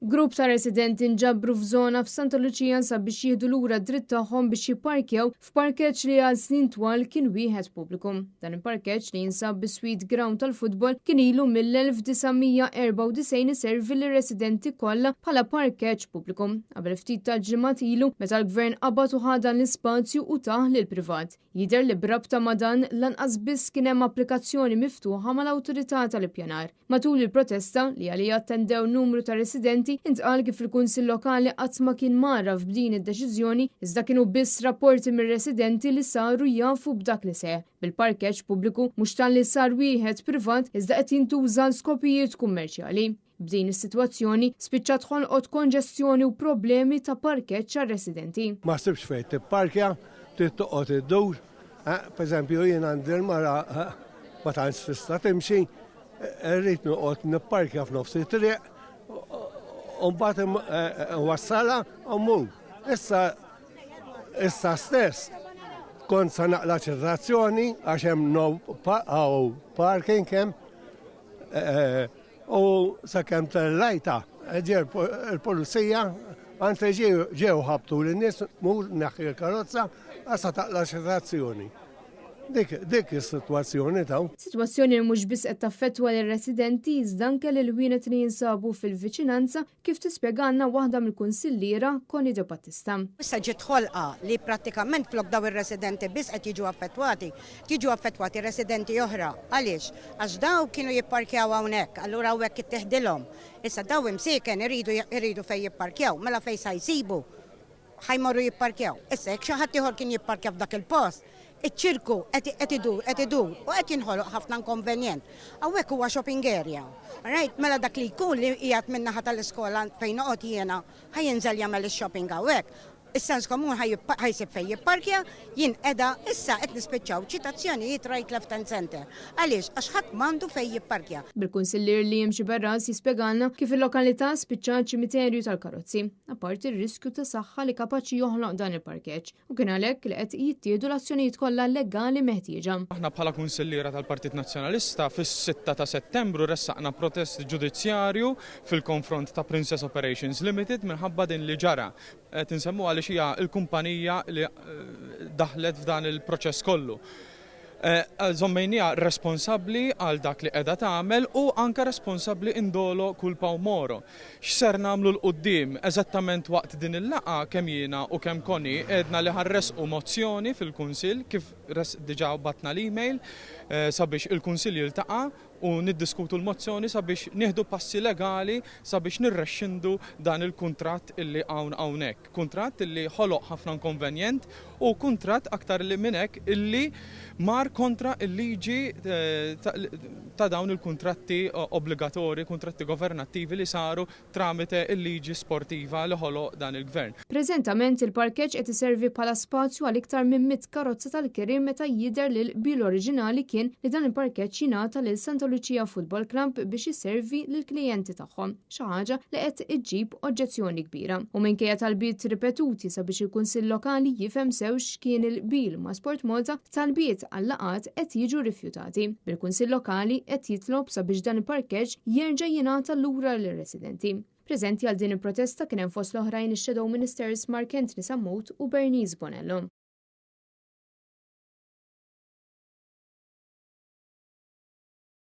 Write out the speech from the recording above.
Grupp ta' residenti nġabru f'żona f'Santa Lucia sabiex jieħdu lura d-dritt tagħhom biex jipparkjaw f'parkeġġ li għal snin twal kien wieħed pubbliku. Dan il-parkeġġ li jinsab bis-Sweet Ground tal-futbol kien ilu mill-1994 iservi lir residenti kollha bħala parkeġġ pubbliku. Qabel ftit tal-ġimgħat ilu meta l-Gvern qabad u ħadan l-ispazju u taħ lil privat. Jidher li brabta ma' dan lanqas biss kien hemm applikazzjoni miftuħa mal-awtorità tal-ippjanar. Matul il-protesta li għalija attendew numru ta' residenti intqal kif il-Kunsill Lokali qatt ma kien maraf b'din id-deċiżjoni iżda kienu biss rapporti mir-residenti li saru jafu b'dak li seħ. Bil-parkeġġ pubbliku mhux tal li sar wieħed privat iżda qed jintuża l-skopijiet kummerċjali. B'din is-sitwazzjoni spiċċat tħolqot konġestjoni u problemi ta' parkeġġ għar-residenti. Ma sibx fejn tipparkja, trid toqgħod iddur. Pereżempju jien għandi l-mara ma tantx tista' timxi, rrid noqgħod nipparkja f'nofs it-triq. Mbagħad wassala u mmur. Issa stess kont sa naqla ċirrazzjoni għax hemm no parking hemm u sakemm tellajta ġie l-pulizija anke ġew ħabtu lin-nies mur naħi l-karozza għasa taqla ċirrazzjoni. Dik is-sitwazzjoni taw. Sitwazzjoni li mhux biss qed taffettwa lir-residenti iżda anke lil wienet li jinsabu fil-viċinanza kif tispjegalna waħda mill-kunsilliera Connie De Battista. Issa ġiet ħolqa li prattikament flok daw ir-residenti biss qed jiġu affettwati residenti oħra. Għaliex? Għax daw kienu jipparkjaw hawnhekk, allura hawnhekk itteħdilhom. Issa daw imsieken iridu fejn jipparkjaw, mela fejn se jsibu ħajmorru jipparkjaw. Issa jekk xi ħadd ieħor kien jipparkja f'dak il-post, iċ-ċirku qed idur u qed jinħoloq ħafna inkonvenjent. Hawnhekk huwa shopping area. Right, mela dak li jkun li qiegħed min-naħa tal-iskola fejn noqgħod jiena ħajinżel jagħmel ix-shopping hawnhekk. Is-sens komun ħajsib fejn jipparkja, jien qiegħda issa qed nispiċċaw ċitazzjonijiet right left and center. Għaliex għax ħadd m'għandu fejn jipparkja. Bil-kunsillier li jimxi Berras jispjegalna kif il-lokalità spiċċat ċimiterju tal-karozzi, apparti r-riskju ta' saħħa li kapaċi joħloq dan il-parkeġġ u kien għalhekk li qed jittieħdu l-azzjonijiet kollha legali meħtieġa. Aħna bħala kunsilliera tal-Partit Nazzjonalista fis-6 ta' Settembru ressaqna protest ġudizzjarju fil-konfront ta' Princess Operations Limited minħabba din li ġara. Tinsemmu għaliex hija l-kumpanija li daħlet f'dan il-proċess kollu. Żommejnija responsabbli għal dak li qiegħda tagħmel u anke responsabbli indolo kulpa u moro. X'ser nagħmlu l-qudiem eżattament waqt din il-laqgħa kemm jiena u kemm Connie għedna li ħarresqu mozzjoni fil-Kunsill kif diġà batna l-email sabiex il-Kunsill jiltaqa' u niddiskutu l-mozzjoni sabiex nieħdu passi legali sabiex nirrexxindu dan il-kuntratt illi hawnhekk. Kuntratt illi ħoloq ħafna inkonvenjent u kuntratt aktar li minn hekk illi mar kontra il-liġi ta' dawn il-kuntratti obbligatorji, kuntratti governattivi li saru tramite il-liġi sportiva li ħoloq dan il-gvern. Preżentament il-parkeġġ qed iservi bħala spazju għal iktar minn 100 karozza tal-kerim meta jidher li l-bil oriġinali kien li dan il-parkeġġ jingħata lil Santa Lucia Football Club biex iservi lill-klijenti tagħhom, xi ħaġa li qed iġġib oġġezzjoni kbira. U minkejja talbiet ripetuti sabiex il-Kunsill Lokali jifhem sew x'kien il-bil ma' Sport Malta, talbiet għall-laqgħat qed jiġu rifjutati. Bil-Kunsill Lokali qed jitlob sabiex dan il-parkeġġ jerġa' jingħata lura lir-residenti. Preżenti għal din il-protesta kien hemm fost l-oħrajn ix-Shadow Ministers Mark Anthony Sammut u Bernice Bonello.